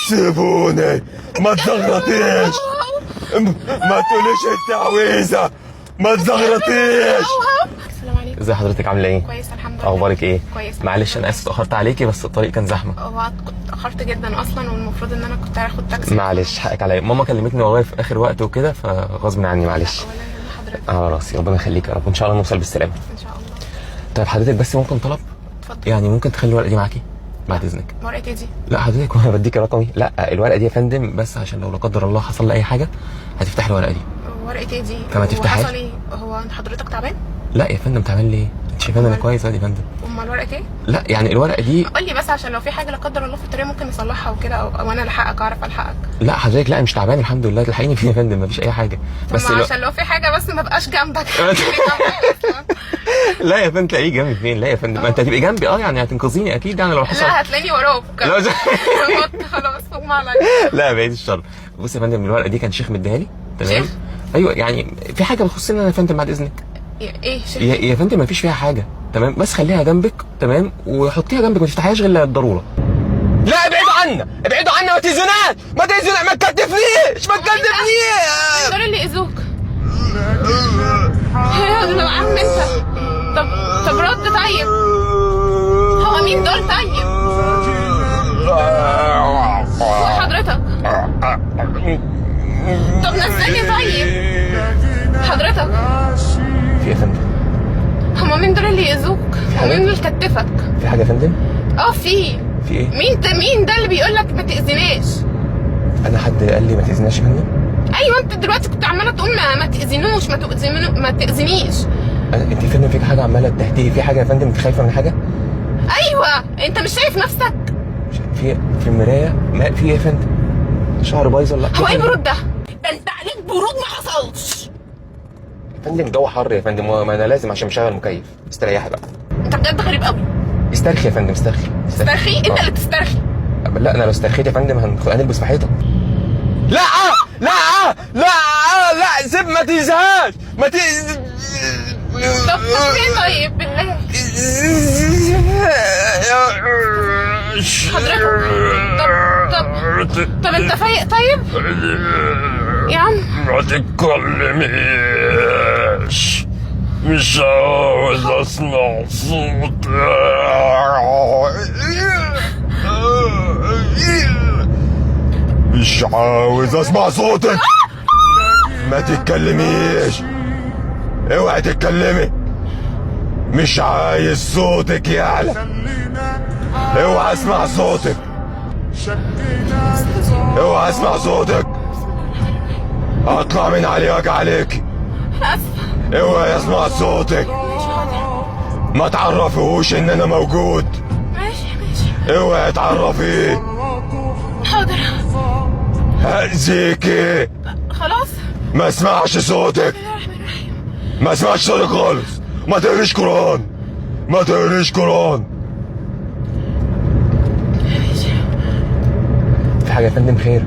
سيبوني، ما تزغرطيش، ما تقوليش التعويذه، ما تزغرطيش. السلام عليكم. ازي حضرتك، عامله ايه؟ كويس الحمد لله. اخبارك ايه؟ كويس. معلش انا اسف اتاخرت عليكي بس الطريق كان زحمه. هو كنت اتاخرت جدا اصلا والمفروض ان انا كنت هاخد تاكسي. معلش حقك عليا، ماما كلمتني والله في اخر وقت وكده فغصب عني معلش. ولا يهم حضرتك. على راسي، ربنا يخليك يا رب، ان شاء الله نوصل بالسلامه. ان شاء الله. طيب حضرتك بس ممكن طلب؟ اتفضل. يعني ممكن تخلي الورقه دي معاكي بعد اذنك؟ ورقه ايه دي؟ لا حضرتك وانا بديكي رقمي، لا الورقه دي يا فندم بس عشان لو لا قدر الله حصل لي اي حاجه هتفتح الورقه دي. ورقه ايه دي؟ كما تفتحهاش. حصل ايه؟ هو حضرتك تعبان؟ لا يا فندم تعمل لي ايه؟ انت شايفاني انا كويس عادي يا فندم. امال ورقه ايه؟ لا يعني الورقه دي. قول لي بس عشان لو في حاجه لا قدر الله في الطريق ممكن نصلحها وكده او انا الحقك اعرف الحقك. لا حضرتك لا مش تعبان الحمد لله، تلحقيني فيه يا فندم مفيش اي حاجه. بس عشان لو في حاجه بس ما بقاش جنبك. لا يا فندم تلاقيه جنبي فين؟ لا يا فندم ما انت هتبقي جنبي يعني هتنقذيني اكيد يعني لو حصل. لا هتلاقيني وراك. لا خلاص فوق عليا. لا بعيد الشر. بص يا فندم الورقه دي كان شيخ مديها لي تمام. شيخ؟ ايوه يعني في حاجه بتخصني انا يا فندم بعد اذنك. ايه شيخ؟ يا فندم مفيش فيها حاجه تمام، بس خليها جنبك تمام وحطيها جنبك ما تفتحيهاش غير للضروره. لا ابعدوا عنا، ابعدوا عنا، ما تاذوناش، ما تاذوناش، ما تكتفنيش، ما تكتفنيش. دول اللي يأذوك. يا عم انت. طب رد طيب. هو مين دول طيب؟ حضرتك. طب نزلني طيب. حضرتك. في يا فندم؟ هما مين دول اللي يأذوك؟ ومين اللي كتفك؟ في حاجه يا فندم؟ في ايه؟ مين ده اللي بيقول لك ما تأذيناش؟ انا حد قال لي ما تاذيناش يا فندم؟ ايوه انت دلوقتي كنت عماله تقول ما تأذينوش ما تأذينيش. انت يا فندم فيك حاجه عماله تهتهي في حاجه يا فندم؟ انت خايفه من حاجه؟ ايوه انت مش شايف نفسك؟ في المرايه ما في ايه يا فندم؟ شعر بايظ ولا هو ايه البرود ده انت عليك برود ما حصلش. يا فندم الجو حر يا فندم ما انا لازم عشان مشغل مكيف. استريحي بقى. انت بجد غريب قوي. استرخي يا فندم استرخي. استرخي؟ انت اللي تسترخي. لا انا لو استرخيت يا فندم هنلبس في حيطه. لا لا لا لا سيب ما تيزهاش ما تيز. طب فين طيب بالله؟ حضرتك طب انت فايق طيب؟ يا عم ما تتكلميش، مش عاوز اسمع صوت. مش عاوز اسمع صوتك. ما تتكلميش، اوعي تتكلمي، مش عايز صوتك يعلى، اوعي اسمع صوتك، اوعي اسمع صوتك، اطلع من علي واجي عليك. اوعي اسمع صوتك، ما تعرفيهوش ان انا موجود. ماشي اوعي تعرفيه. حاضر. هأذيكي. خلاص ما اسمعش صوتك، ما اسمعش صوتك خالص، ما تقريش قرآن، ما تقريش قرآن. في حاجه يا فندم؟ خير؟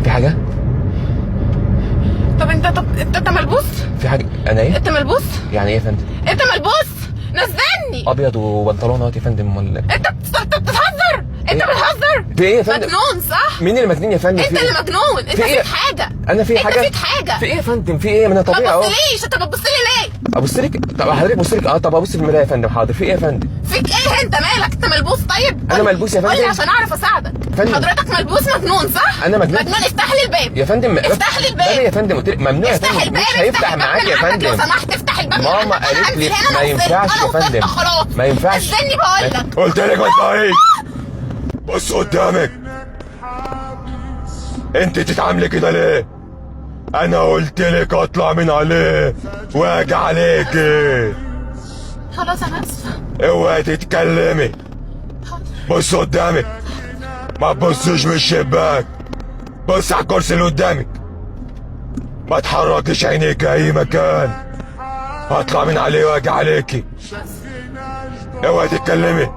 في حاجه؟ طب انت ملبوس؟ في حاجه؟ انا ايه؟ انت ملبوس؟ يعني ايه يا فندم؟ انت ملبوس؟ نزلني. ابيض وبنطلون اهوت يا فندم ولا انت بتهزر؟ انت بتهزر؟ في ايه يا فندم؟ مجنون صح؟ مين اللي مجنون يا فندم؟ انت اللي مجنون. انت في إيه؟ فيك حاجه. انا في حاجه؟ انت فيك حاجه. في ايه يا فندم؟ في ايه؟ ما انا طبيعي اهو. ما تبصليش. انت بتبص لي ليه؟ ابص لك؟ طب حضرتك بص لك. طب ابص في المرايه يا فندم. حاضر. في ايه يا فندم؟ فيك ايه انت؟ مالك؟ انت ملبوس طيب؟ انا ملبوس يا فندم؟ قول لي عشان اعرف اساعدك. فندم. حضرتك ملبوس مجنون صح؟ انا مجنون. افتح لي الباب يا فندم. افتح لي الباب. انا يا فندم قلت لك ممنوع يا افتح فندم. الباب. مش هيفتح معاك يا فندم. لو سمحت افتح الباب. ماما قالت لي ما ينفعش يا فندم. خلاص ما ينفعش. استني بقول لك. قلت لك ما تطلعيش. بص قدامك. انت تتعاملي كده ليه؟ انا قلت لك اطلع من عليه واجي عليكي. خلاص انا اسفه. اوعي تتكلمي. بص قدامك، ما تبصيش من الشباك، بص على الكرسي اللي قدامك، ما تحركيش عينيك اي مكان، هطلع من عليه واجي عليكي. اوعي تتكلمي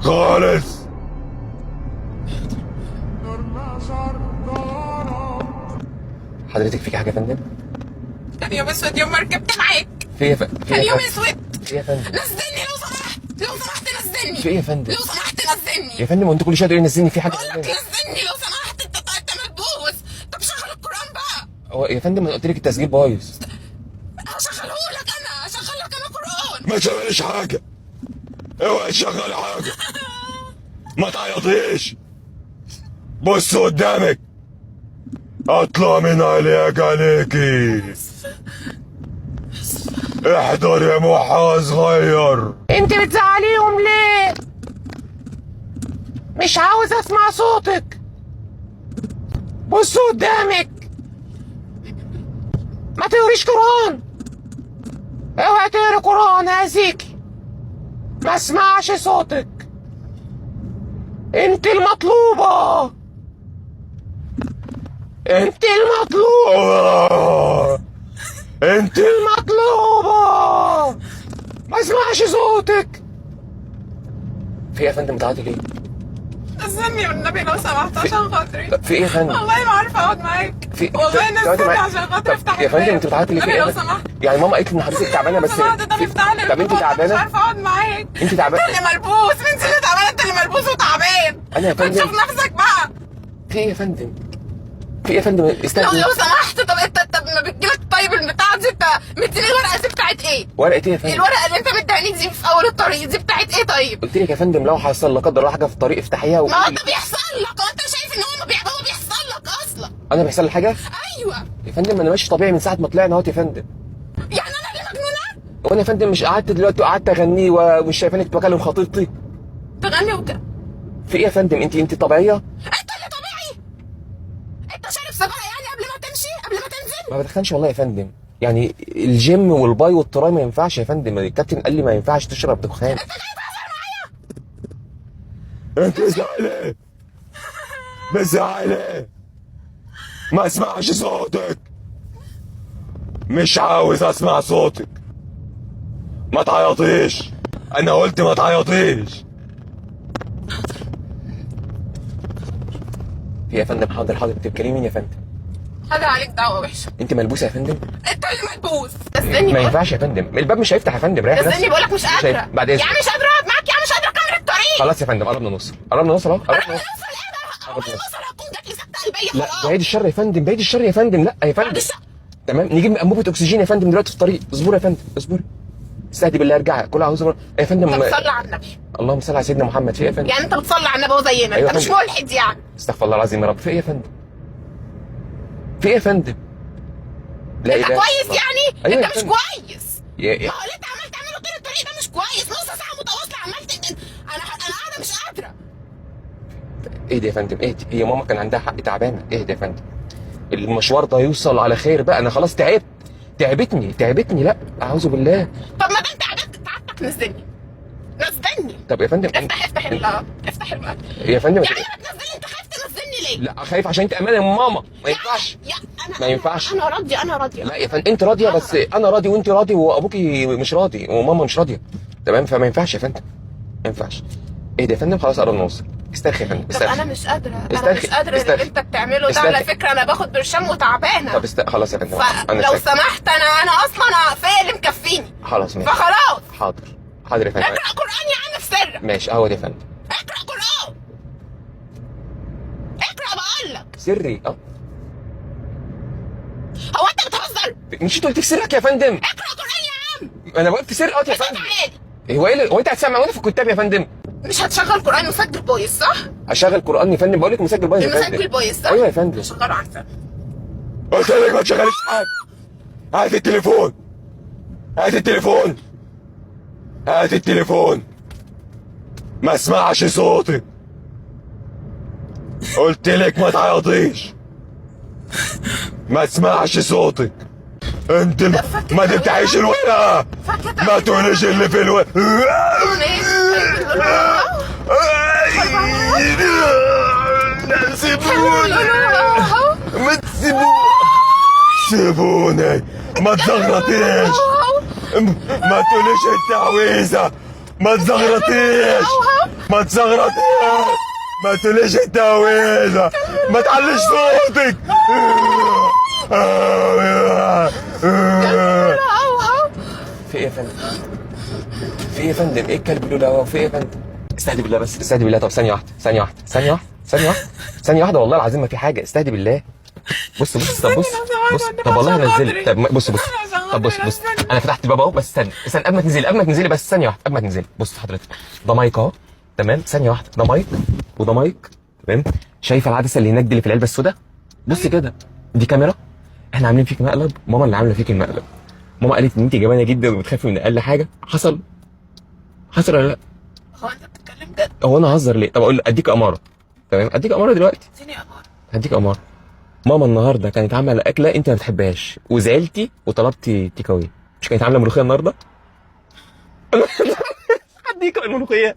خالص. حضرتك فيك حاجه يا فندم؟ كان يوم اسود يوم ما ركبت معاك. في ايه كان يوم اسود. في ايه يا فندم؟ نزلني لو سمحت. نزلني. في ايه يا فندم؟ لو سمحت نزلني. نزلني. يا فندم وانت كل شويه تقولي نزلني في حاجه بقول لك نزلني لو سمحت، انت ملبوس. طب شغل القرآن بقى. هو يا فندم انا قلت لك التسجيل بايظ. هشغلهولك انا، هشغل لك انا قرآن. ما تشغلش حاجة، اوعي تشغل حاجة، ما تعيطيش، بص قدامك، اطلع من عليك عليكي، احضر يا موحى صغير. انت بتزعليهم ليه؟ مش عاوز اسمع صوتك. بص قدامك، ما تقريش قرآن، اوعي تقري قرآن هاذيكي، ما اسمعش صوتك. انت المطلوبة، انت المطلوبة، انت المطلوبة، ما اسمعش صوتك. في ايه يا فندم بتعيطي ليه؟ نزلني والنبي لو سمحت عشان خاطري. في ايه يا فندم؟ والله ما عارفه اقعد معاك. في والله بتقعدي نزلني معايا؟ عشان خاطر افتح يا فندم انت بتعيطي ليه؟ في النبي ايه لو يا فندم؟ سمحت. يعني ماما قالت لي ان حضرتك تعبانه بس سمحت، ده مفتاح لي طب انت مش تعبانه؟ عارفه اقعد معاك. انت تعبانه؟ انت اللي ملبوس، انت اللي تعبانه، انت اللي ملبوس وتعبان. انا يا ما فندم؟ تشوف نفسك بقى. في ايه يا فندم؟ في ايه يا فندم؟ استنى. لو سمحت. طب انت ما بتجيلك طيب البتاع دي، انت مديني الورقه دي بتاعت ايه؟ ورقه ايه يا فندم؟ الورقه اللي انت مديهاني دي في اول الطريق دي بتاعت ايه طيب؟ قلت لك يا فندم لو حصل لا قدر الله حاجه في الطريق افتحيها ما هو وقولي. انت بيحصل لك، هو انت شايف ان هو ما هو بيحصل لك اصلا. انا بيحصل لي حاجه؟ ايوه. يا فندم انا ماشي طبيعي من ساعه ما طلعنا اهوت يا فندم. يعني انا اللي مجنونه؟ وانا يا فندم مش قعدت دلوقتي وقعدت اغني ومش شايفاني كنت بكلم خطيبتي. تغني في ايه يا فندم؟ انت طبيعيه؟ انت اللي طبيعي. انت شارب سجاير يعني قبل ما تمشي، قبل ما تنزل؟ ما بدخنش والله يا فندم، يعني الجيم والباي والتراي ما ينفعش يا فندم، الكابتن قال لي ما ينفعش تشرب دخان. انت جاي تهزر معايا؟ انت زعلان، مش زعلان، ما اسمعش صوتك، مش عاوز اسمع صوتك، ما تعيطيش، انا قلت ما تعيطيش. في يا فندم؟ حاضر حاضر، انت بتكلمي مين يا فندم؟ حاجه عليك دعوه وحشه. انت ملبوسه يا فندم؟ انت اللي ملبوس. نزلني. ما ينفعش يا فندم، الباب مش هيفتح يا فندم، ريح نفسك. نزلني بقول لك مش قادره. بعد يا اذنك. عم مش قادره اقعد معاك، يا عم مش قادره اكمل الطريق. خلاص يا فندم قربنا نوصل، قربنا نوصل اهو، قربنا نوصل. اول ما اوصل هكون جات لي سكته قلبيه لا خلاص. بعيد الشر يا فندم، بعيد الشر يا فندم، لا يا فندم. تمام نجيب انبوبه اكسجين يا فندم دلوقتي في الطريق، اصبروا يا فندم اصبروا. استهدي بالله ارجع كل اعوذ بالله يا فندم. طب صلي على النبي. اللهم صل على سيدنا محمد. في ايه يا فندم؟ يعني انت بتصلي على النبي وهو زينا؟ أيوة انت مش فندم. ملحد يعني؟ استغفر الله العظيم يا رب. في ايه يا فندم؟ في ايه يا فندم؟ لا انت إله إلا كويس الله. يعني؟ أيوة يا انت مش فندم. كويس. يا ما هو اللي انت عمال تعمله طول الطريق ده مش كويس، نص ساعه متواصله عمال انا قاعده مش قادره. ايه ده يا فندم؟ ايه هي ماما كان عندها حق تعبانه، ايه ده يا فندم؟ المشوار ده يوصل على خير بقى، انا خلاص تعبت، تعبتني، لا اعوذ بالله. طب ما ده انت تعبتك نزلني. طب يا فندم افتح يا فندم يعني ما تنزلني، انت خايف تنزلني ليه؟ لا خايف عشان انت امانه من ماما، ما ينفعش. انا ما ينفعش. انا راضيه. لا يا فندم انت راضيه، بس انا راضي وانت راضي وابوكي مش راضي وماما مش راضيه، تمام؟ فما ينفعش يا فندم، ما ينفعش. ايه ده يا فندم؟ خلاص قربنا نوصل. استرخي يا فندم، طب استرخي. انا مش قادره، انا استرخي، مش قادره استرخي. اللي انت بتعمله ده. استرخي. على فكره انا باخد برشام وتعبانه. طب خلاص يا فندم، انا فلو شايف. سمحت انا اصلا فيا اللي مكفيني. خلاص ماشي. فخلاص. حاضر حاضر يا فندم. اقرا قران يا عم في سرك. ماشي اهو يا فندم. اقرا قران. اقرا بقول لك. سري هو انت بتهزر؟ مش انت قلت في سرك يا فندم؟ اقرا قران يا عم. انا بقول في سر يا بس فندم. عادي. هو ايه هو انت هتسمع وانا في الكتاب يا فندم؟ مش هتشغل قران مسجل بويس صح؟ اشغل قران يا فندم، بقول لك مسجل بايظ يا فندم. المسجل بويس صح؟ ايوه يا فندم. شغله احسن. قلت لك ما تشغليش حاجة، هات التليفون، هات التليفون، هات التليفون، ما اسمعش صوتك، قلت لك ما تعيطيش، ما اسمعش صوتك، انت ما تفتحيش الورقة، ما تقوليش اللي في الورقة. سيبوني، ما تسيبوني، سيبوني، ما تزغرطيش، ما تقوليش التعويذة، ما تزغرطيش، ما تزغرطيش، ما تقوليش التعويذة، ما تعليش صوتك. في ايه يا فندم؟ في ايه يا فندم؟ ايه الكلب له؟ في ايه يا فندم؟ استهدي بالله بس، استهدي بالله. طب ثانيه واحده ثانيه واحده ثانيه واحده ثانيه واحده ثانيه واحده، والله العظيم ما في حاجه، استهدي بالله. بص بص طب بص بص طب والله هنزلك. طب بص بص طب بص انا فتحت الباب اهو، بس استنى قبل ما تنزلي، قبل ما تنزلي بس ثانيه واحده، قبل ما تنزلي بص حضرتك، ده مايك اهو تمام، ثانيه واحده، ده مايك وده مايك تمام. شايفه العدسه اللي هناك دي اللي في العلبه السوداء؟ بص كده، دي كاميرا، احنا عاملين فيك مقلب، ماما اللي عامله فيك المقلب. ماما قالت ان انت جبانه جدا وبتخافي من اقل حاجه. حصل ولا لا؟ هو انت بتتكلم جد؟ هو انا هزر ليه؟ طب اقول اديك اماره تمام، اديك اماره دلوقتي، اديني اماره. هديك اماره. ماما النهارده كانت عامله اكله انت ما بتحبهاش وزعلتي وطلبتي تيك اواي. مش كانت عامله ملوخيه النهارده؟ هديك الملوخيه.